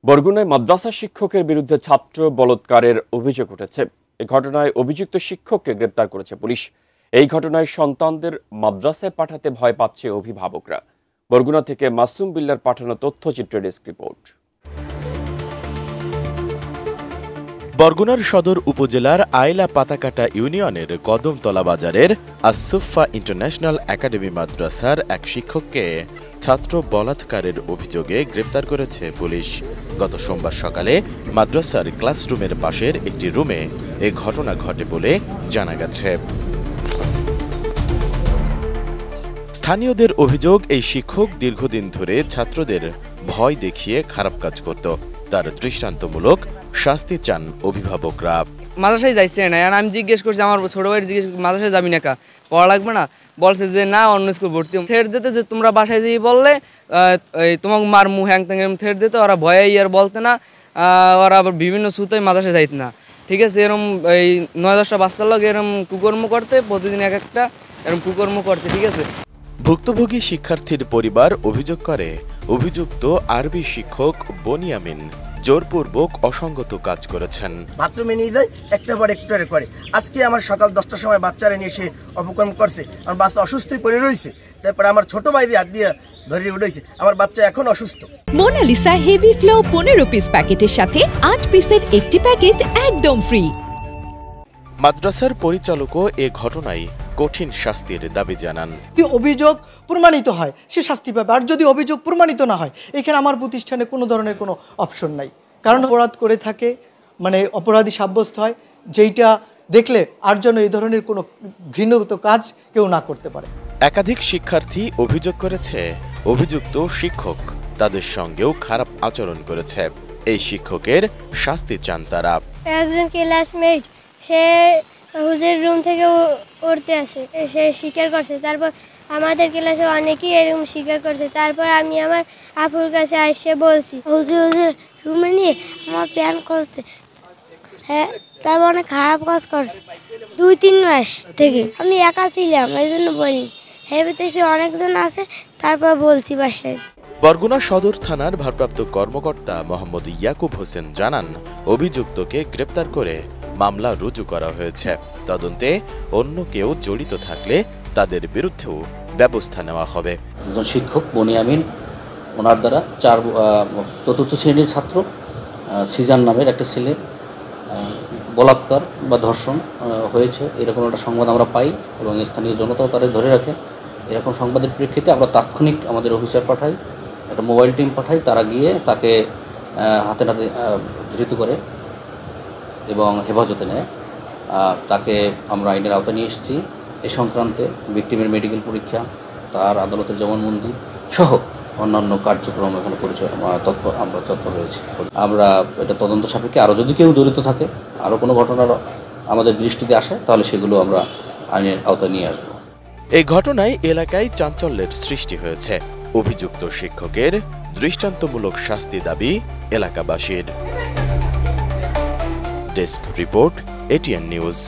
বরগুনায় মাদ্রাসা শিক্ষকের বিরুদ্ধে ছাত্র বলাৎকারের অভিযোগ উঠেছে। এই ঘটনায় অভিযুক্ত শিক্ষককে গ্রেপ্তার করেছে পুলিশ। এই ঘটনায় সন্তানদের মাদ্রাসায় পাঠাতে ভয় পাচ্ছে অভিভাবকরা। বরগুনা থেকে মাসুম বিল্লার পাঠানো তথ্যচিত্র ডেস্ক রিপোর্ট। বরগুনার সদর উপজেলার আইলা পাতাকাটা ইউনিয়নের কদমতলা বাজারের আসুফা ইন্টারন্যাশনাল একাডেমি মাদ্রাসার এক শিক্ষককে ছাত্র বলাৎকারের অভিযোগে গ্রেপ্তার করেছে পুলিশ। গত সোমবার সকালে মাদ্রাসার ক্লাসরুমের পাশের একটি রুমে এ ঘটনা ঘটে বলে জানা গেছে। স্থানীয়দের অভিযোগ, এই শিক্ষক দীর্ঘদিন ধরে ছাত্রদের ভয় দেখিয়ে খারাপ কাজ করত। তার দৃষ্টান্তমূলক শাস্তি চান অভিভাবকরা। মাদ্রাসায় যাইছে না, আমি জিজ্ঞেস করছি, আমার ছোট ভাইয়ের জিজ্ঞেস, মাদ্রাসায় যাবি না কা, পড়া লাগবে না? বলছে যে না, অন্য স্কুল ভর্তি। থেট দিতে যে তোমরা বাসায় যেয়ে বললে তোমাকে মার মুখ হ্যাং ত্যাং এরকম থেট দিতে, ওরা ভয়ে আর বলতে না, ওরা আবার বিভিন্ন সুতোয় মাদ্রাসায় যাইতে না। ঠিক আছে, এরকম এই ৯-১০টা বাচ্চার লোক এরকম কুকর্ম করতে, প্রতিদিন এক একটা এরকম কুকর্ম করতে। ঠিক আছে, ভুক্তভোগী শিক্ষার্থীর পরিবার অভিযোগ করে, অভিযুক্ত আরবি শিক্ষক বনিয়ামিন জোরপূর্বক অসঙ্গত কাজ করেছেন। বাথরুমে নিয়ে যায়, একটা পর একটা করে। আজকে আমার সকাল 10টার সময় বাচ্চারা নিয়ে এসে অপকর্ম করছে। আমার বাচ্চা অসুস্থই পড়ে রয়েছে। তারপরে আমার ছোট ভাই দিয়ে হাত দিয়ে ধরে উঠেছে। আমার বাচ্চা এখন অসুস্থ। মোনালিসা হেভি ফ্লো 15 পিস প্যাকেটের সাথে 8 পিসের একটি প্যাকেট একদম ফ্রি। মাদ্রাসার পরিচালকও এ ঘটনায় কঠিন শাস্তির দাবি জানান। যদি অভিযোগ প্রমাণিত হয় সে শাস্তি পাবে, আর যদি অভিযোগ প্রমাণিত না হয় এখানে আমার প্রতিষ্ঠানে কোনো ধরনের কোনো অপশন নাই। কারণ অপরাধ করে থাকে মানে অপরাধী সাব্যস্ত হয়, যেইটা দেখলে আর যেন এই ধরনের কোনো ঘৃণিত কাজ কেউ না করতে পারে। একাধিক শিক্ষার্থী অভিযোগ করেছে, অভিযুক্ত শিক্ষক তাদের সঙ্গেও খারাপ আচরণ করেছে। এই শিক্ষকের শাস্তি চান তারা। একজন ক্লাসমেট সে হুজুর রুম থেকে উঠতে আসে, সে স্বীকার করছে। তারপর আমাদের ক্লাসে অনেকেই এরকম স্বীকার করছে। তারপর আমি আমার আপুর কাছে এসে বলছি, হুজুর রুমে নিয়ে আমার প্যান করছে। হ্যাঁ, তারপর অনেক খারাপ কাজ করছে। 2-3 মাস থেকে আমি একা ছিলাম, এই জন্য বলি। ভেবেছি অনেকজন আছে, তারপর বলছি বাসায়। বরগুনা সদর থানার ভারপ্রাপ্ত কর্মকর্তা মোহাম্মদ ইয়াকুব হোসেন জানান, অভিযুক্তকে গ্রেপ্তার করে মামলা রুজু করা হয়েছে। তদন্তে অন্য কেউ জড়িত থাকলে তাদের বিরুদ্ধেও ব্যবস্থা নেওয়া হবে। একজন শিক্ষক বনিয়ামিন, ওনার দ্বারা 4র্থ শ্রেণীর ছাত্র সিজান নামের একটা ছেলে বলাৎকার বা ধর্ষণ হয়েছে, এরকম একটা সংবাদ আমরা পাই এবং স্থানীয় জনতাও তাদের ধরে রাখে। এরকম সংবাদের প্রেক্ষিতে আমরা তাৎক্ষণিক আমাদের অফিসার পাঠাই, একটা মোবাইল টিম পাঠাই। তারা গিয়ে তাকে হাতে নাতে ধৃত করে এবং হেফাজতে নেয়। তাকে আমরা আইনের আওতায় নিয়ে এসেছি। এ সংক্রান্তে ভিকটিমের মেডিকেল পরীক্ষা, তার আদালতের জবানবন্দি সহ অন্যান্য কার্যক্রম এখানে আমরা তৎপর রয়েছি। আমরা এটা তদন্ত সাপেক্ষে আরও যদি কেউ জড়িত থাকে, আরও কোনো ঘটনার আমাদের দৃষ্টিতে আসে, তাহলে সেগুলো আমরা আইনের আওতায় নিয়ে আসবো। এই ঘটনায় এলাকায় চাঞ্চল্যের সৃষ্টি হয়েছে। অভিযুক্ত শিক্ষকের দৃষ্টান্তমূলক শাস্তি দাবি এলাকাবাসীর। Desk report, ATN news.